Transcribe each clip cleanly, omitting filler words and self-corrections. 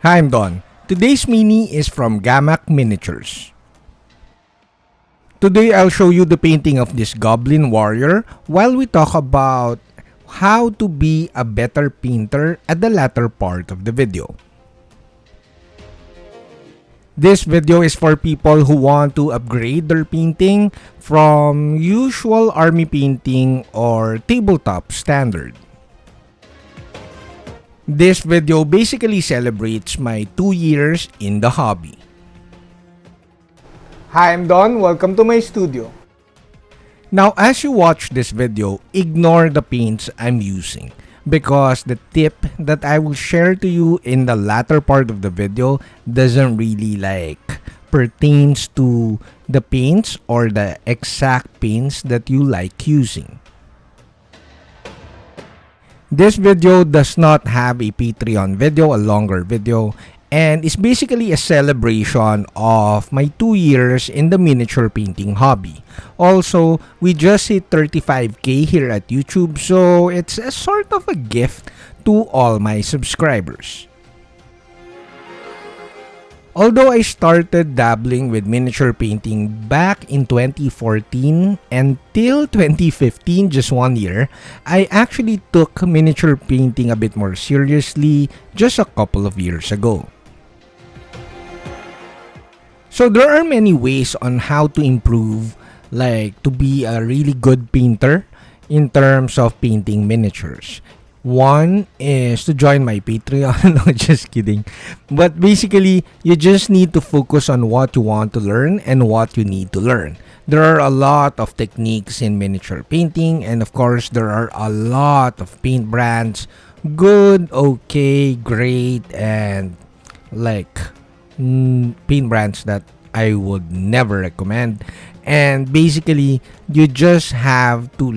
Hi, I'm Don. Today's mini is from Ghamak Miniatures. Today I'll show you the painting of this goblin warrior while we talk about how to be a better painter at the latter part of the video. This video is for people who want to upgrade their painting from usual army painting or tabletop standard. This video basically celebrates my 2 years in the hobby. Hi, I'm Don. Welcome to my studio. Now, as you watch this video, ignore the paints I'm using because the tip that I will share to you in the latter part of the video doesn't really pertains to the paints or the exact paints that you like using. This video does not have a Patreon video, a longer video, and is basically a celebration of my 2 years in the miniature painting hobby. Also, we just hit 35k here at YouTube, so it's a sort of a gift to all my subscribers. Although I started dabbling with miniature painting back in 2014 until 2015, just 1 year, I actually took miniature painting a bit more seriously just a couple of years ago. So there are many ways on how to improve, to be a really good painter in terms of painting miniatures. One is to join my Patreon. No, just kidding. But basically, you just need to focus on what you want to learn and what you need to learn. There are a lot of techniques in miniature painting, and of course, there are a lot of paint brands. Good, okay, great, and paint brands that I would never recommend. And basically, you just have to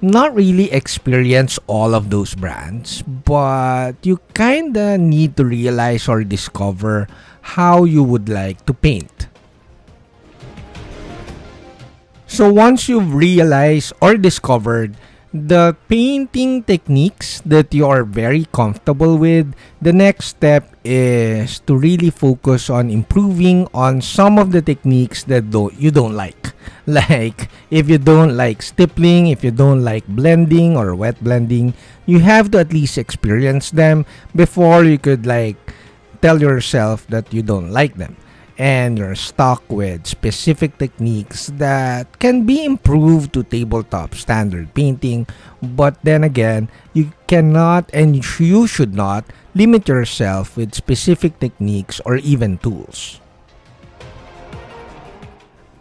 not really experience all of those brands, but you kinda need to realize or discover how you would like to paint. So once you've realized or discovered the painting techniques that you are very comfortable with, the next step is to really focus on improving on some of the techniques that you don't like. Like, if you don't like stippling, if you don't like blending or wet blending, you have to at least experience them before you could tell yourself that you don't like them. And you're stuck with specific techniques that can be improved to tabletop standard painting, but then again, you cannot and you should not limit yourself with specific techniques or even tools.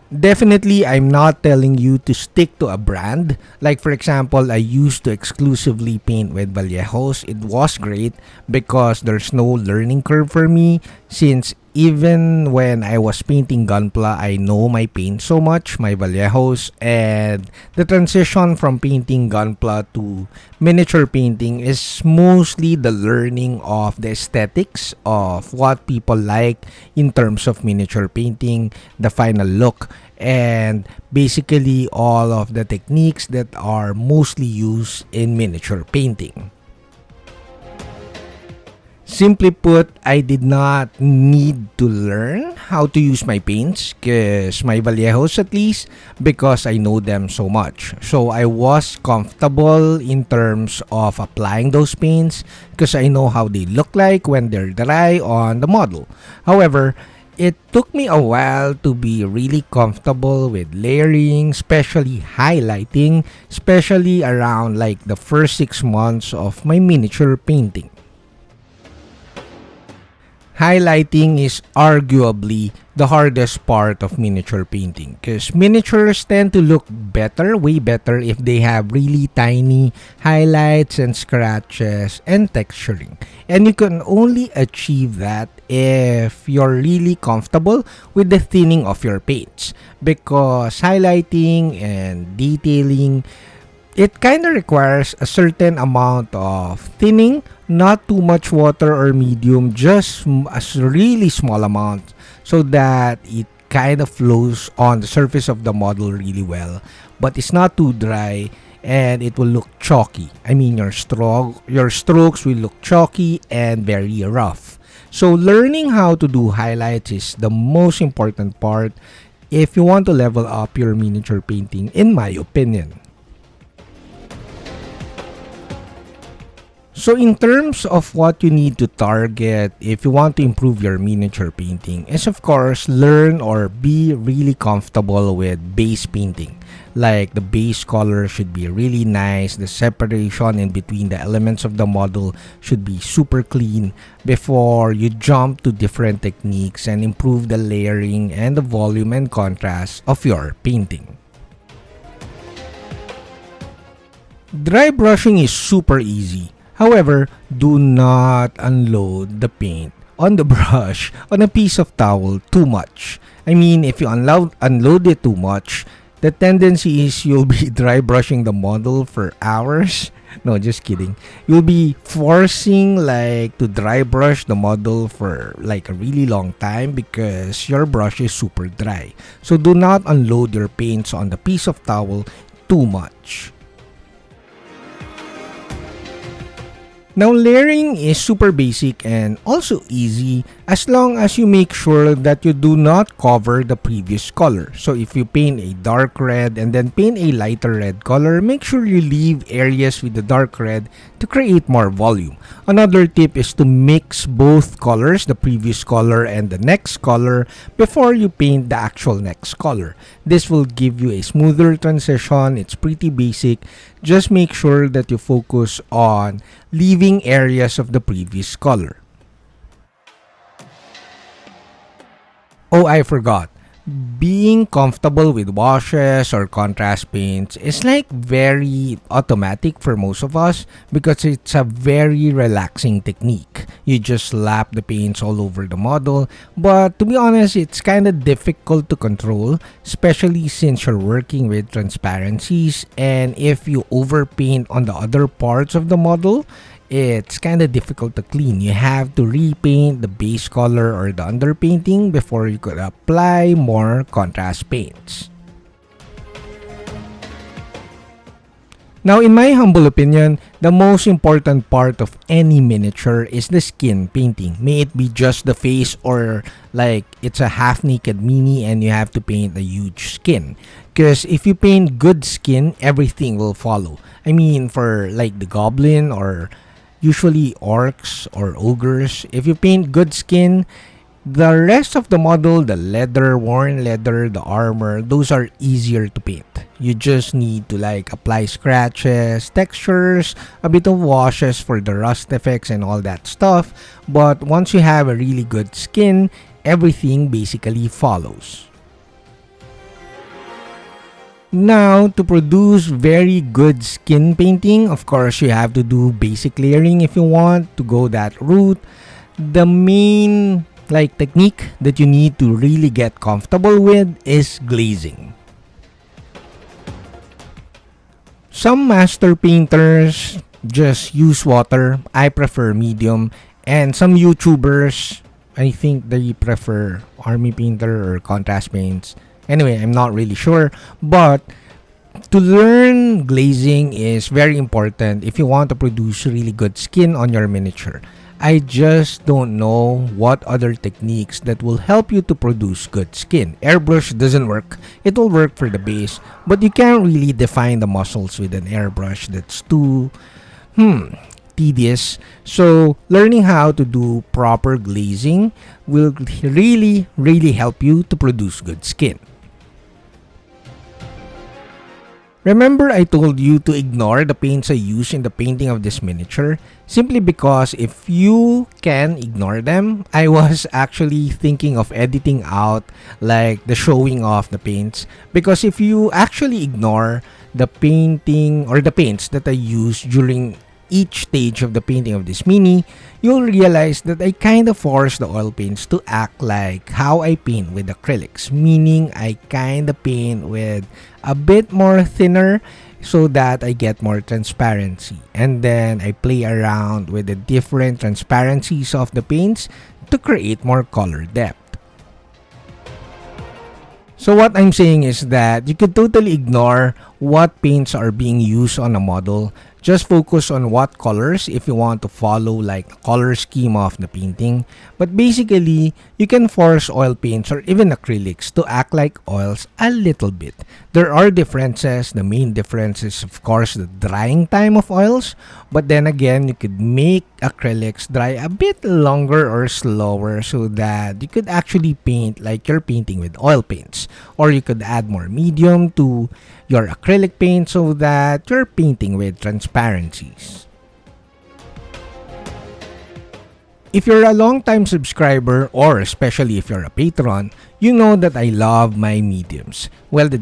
Definitely, I'm not telling you to stick to a brand. Like, for example, I used to exclusively paint with Vallejos. It was great because there's no learning curve for me, since even when I was painting Gunpla, I know my paint so much, my Vallejos, and the transition from painting Gunpla to miniature painting is mostly the learning of the aesthetics of what people like in terms of miniature painting, the final look, and basically all of the techniques that are mostly used in miniature painting. Simply put, I did not need to learn how to use my paints, my Vallejos at least, because I know them so much. So I was comfortable in terms of applying those paints because I know how they look like when they're dry on the model. However, it took me a while to be really comfortable with layering, especially highlighting, especially around the first 6 months of my miniature painting. Highlighting is arguably the hardest part of miniature painting because miniatures tend to look better, way better, if they have really tiny highlights and scratches and texturing. And you can only achieve that if you're really comfortable with the thinning of your paints, because highlighting and detailing, it kind of requires a certain amount of thinning, not too much water or medium, just a really small amount so that it kind of flows on the surface of the model really well, but it's not too dry and it will look chalky. I mean, your strokes will look chalky and very rough. So learning how to do highlights is the most important part if you want to level up your miniature painting, in my opinion. So in terms of what you need to target if you want to improve your miniature painting is, of course, learn or be really comfortable with base painting. Like the base color should be really nice, the separation in between the elements of the model should be super clean before you jump to different techniques and improve the layering and the volume and contrast of your painting. Dry brushing is super easy. However, do not unload the paint on the brush on a piece of towel too much. I mean, if you unload it too much, the tendency is you'll be dry brushing the model for hours. No, just kidding. You'll be forcing to dry brush the model for a really long time because your brush is super dry. So do not unload your paints on the piece of towel too much. Now, layering is super basic and also easy as long as you make sure that you do not cover the previous color. So if you paint a dark red and then paint a lighter red color, make sure you leave areas with the dark red to create more volume. Another tip is to mix both colors, the previous color and the next color, before you paint the actual next color. This will give you a smoother transition. It's pretty basic. Just make sure that you focus on leaving areas of the previous color. Oh, I forgot. Being comfortable with washes or contrast paints is very automatic for most of us because it's a very relaxing technique. You just slap the paints all over the model, but to be honest, it's kind of difficult to control, especially since you're working with transparencies, and if you overpaint on the other parts of the model, it's kind of difficult to clean. You have to repaint the base color or the underpainting before you could apply more contrast paints. Now, in my humble opinion, the most important part of any miniature is the skin painting. May it be just the face or it's a half-naked mini and you have to paint a huge skin. Because if you paint good skin, everything will follow. I mean, for the goblin or usually orcs or ogres, if you paint good skin, the rest of the model, the leather, worn leather, the armor, those are easier to paint. You just need to apply scratches, textures, a bit of washes for the rust effects and all that stuff. But once you have a really good skin, everything basically follows. Now, to produce very good skin painting, of course, you have to do basic layering if you want to go that route. The main technique that you need to really get comfortable with is glazing. Some master painters just use water. I prefer medium. And some YouTubers, I think they prefer army painter or contrast paints. Anyway, I'm not really sure, but to learn glazing is very important if you want to produce really good skin on your miniature. I just don't know what other techniques that will help you to produce good skin. Airbrush doesn't work. It will work for the base, but you can't really define the muscles with an airbrush. That's too tedious. So learning how to do proper glazing will really help you to produce good skin. Remember, I told you to ignore the paints I use in the painting of this miniature simply because if you can ignore them, I was actually thinking of editing out the showing off the paints, because if you actually ignore the painting or the paints that I use during each stage of the painting of this mini, you'll realize that I kind of force the oil paints to act like how I paint with acrylics, meaning I kind of paint with a bit more thinner so that I get more transparency, and then I play around with the different transparencies of the paints to create more color depth. So what I'm saying is that you could totally ignore what paints are being used on a model. Just focus on what colors if you want to follow like the color scheme of the painting. But basically, you can force oil paints or even acrylics to act like oils a little bit. There are differences. The main difference is of course the drying time of oils, but then again, you could make acrylics dry a bit longer or slower so that you could actually paint like you're painting with oil paints. Or you could add more medium to your acrylic paint so that you're painting with transparencies. If you're a long-time subscriber or especially if you're a patron, you know that I love my mediums. Well, the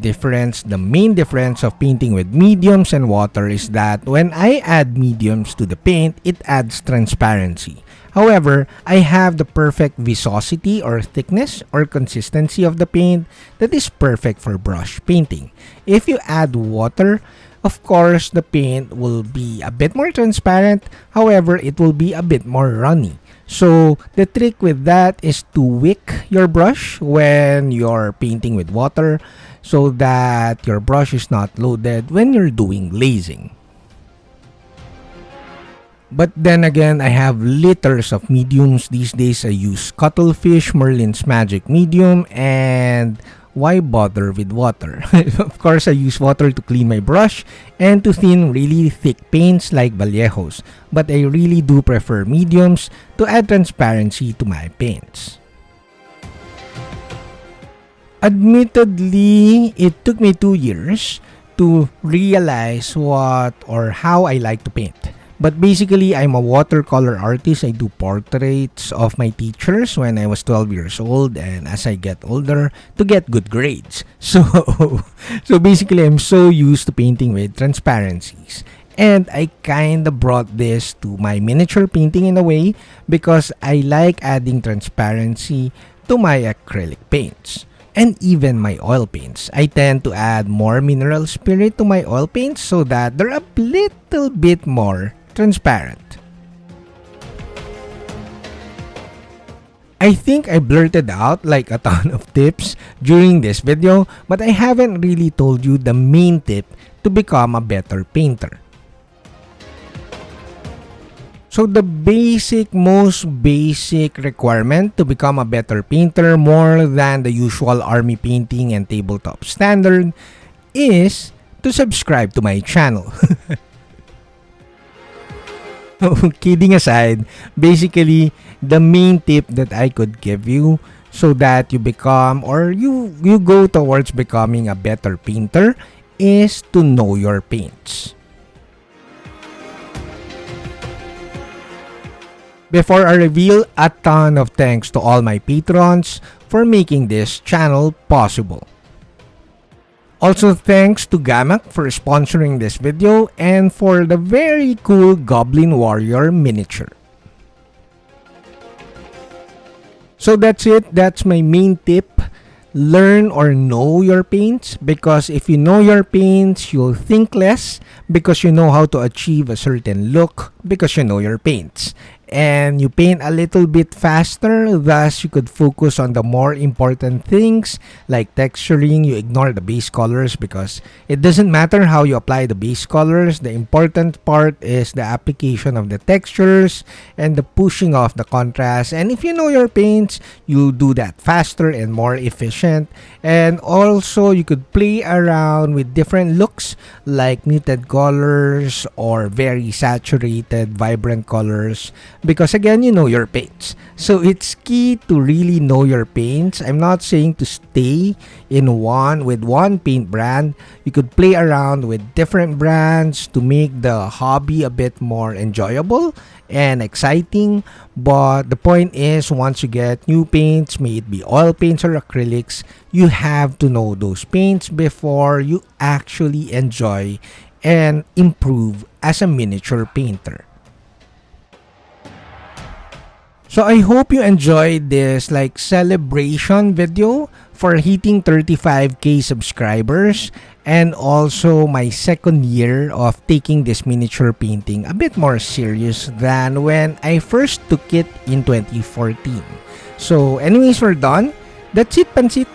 main difference of painting with mediums and water is that when I add mediums to the paint, it adds transparency. However, I have the perfect viscosity or thickness or consistency of the paint that is perfect for brush painting. If you add water, of course, the paint will be a bit more transparent, however, it will be a bit more runny. So, the trick with that is to wick your brush when you're painting with water so that your brush is not loaded when you're doing glazing. But then again, I have liters of mediums. These days, I use Cuttlefish, Merlin's Magic Medium, and why bother with water? Of course, I use water to clean my brush and to thin really thick paints like Vallejos. But I really do prefer mediums to add transparency to my paints. Admittedly, it took me 2 years to realize what or how I like to paint. But basically, I'm a watercolor artist. I do portraits of my teachers when I was 12 years old and as I get older to get good grades. So basically, I'm so used to painting with transparencies. And I kinda brought this to my miniature painting in a way because I like adding transparency to my acrylic paints. And even my oil paints. I tend to add more mineral spirit to my oil paints so that they're a little bit more transparent. I think I blurted out like a ton of tips during this video, but I haven't really told you the main tip to become a better painter. So the most basic requirement to become a better painter, more than the usual army painting and tabletop standard, is to subscribe to my channel. Kidding aside, basically, the main tip that I could give you so that you become or you go towards becoming a better painter is to know your paints. Before I reveal, a ton of thanks to all my patrons for making this channel possible. Also thanks to Ghamak for sponsoring this video and for the very cool Goblin Warrior miniature. So that's it. That's my main tip. Learn or know your paints, because if you know your paints, you'll think less because you know how to achieve a certain look because you know your paints. And you paint a little bit faster, thus you could focus on the more important things like texturing. You ignore the base colors because it doesn't matter how you apply the base colors. The important part is the application of the textures and the pushing of the contrast. And if you know your paints, you'll do that faster and more efficient. And also you could play around with different looks like muted colors or very saturated, vibrant colors, because again, you know your paints. So it's key to really know your paints. I'm not saying to stay with one paint brand. You could play around with different brands to make the hobby a bit more enjoyable and exciting. But the point is, once you get new paints, may it be oil paints or acrylics, you have to know those paints before you actually enjoy and improve as a miniature painter. So I hope you enjoyed this like celebration video for hitting 35k subscribers, and also my second year of taking this miniature painting a bit more serious than when I first took it in 2014. So anyways, we're done. That's it, Pansit.